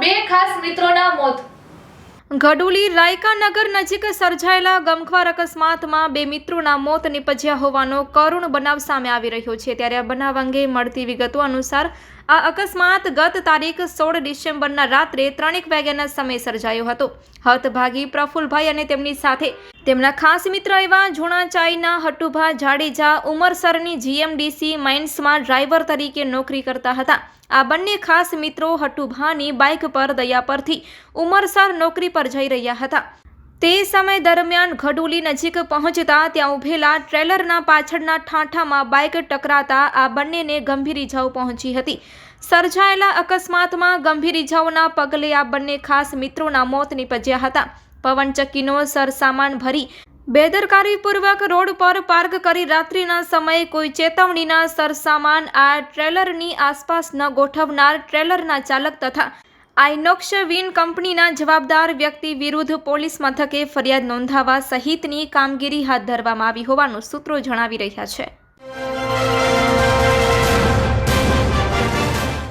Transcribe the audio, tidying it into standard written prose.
બે ખાસ મિત્રોના મોત। ગડુલી રાયકાનગર નજીક સર્જાયેલા ગમખ્વાર અકસ્માતમાં બે મિત્રોના મોત નિપજ્યા હોવાનો કરુણ બનાવ સામે આવી રહ્યો છે। ત્યારે આ બનાવ અંગે મળતી વિગતો અનુસાર આ અકસ્માત ગત તારીખ 16 ડિસેમ્બરના રાત્રે 3 વાગ્યાના સમયે સર્જાયો હતો। હતભાગી પ્રફુલભાઈ અને તેમની સાથે તેમના ખાસ મિત્ર એવા ઝુણાચાઈના હટ્ટુભા જાડેજા ઉમરસરની જીએમડીસી માઇન્સમાં ડ્રાઈવર તરીકે નોકરી કરતા હતા। આ બંને ખાસ મિત્રો હટ્ટુભાની બાઇક પર દયાપરથી ઉમરસર નોકરી પર જઈ રહ્યા હતા। તે સમય દરમિયાન ગડુલી નજીક પહોંચતા ત્યાં ઉભેલા ટ્રેલરના પાછળના ઠાંઠામાં બાઇક ટકરાતા આ બંનેને ગંભીર ઇજાઓ પહોંચી હતી। સર્જાયેલા અકસ્માતમાં ગંભીર ઇજાઓના પગલે આ બંને ખાસ મિત્રોના મોત નિપજ્યા હતા। પવનચક્કીનો સરસામાન ભરી બેદરકારીપૂર્વક રોડ પર પાર્ક કરી રાત્રિના સમયે કોઈ ચેતવણીના સરસામાન આ ટ્રેલરની આસપાસ ન ગોઠવનાર ટ્રેલરના ચાલક તથા આઇનોક્સ વિન કંપનીના જવાબદાર વ્યક્તિ વિરુદ્ધ પોલીસ મથકે ફરિયાદ નોંધાવવા સહિતની કામગીરી હાથ ધરવામાં આવી હોવાનું સૂત્રો જણાવી રહ્યા છે।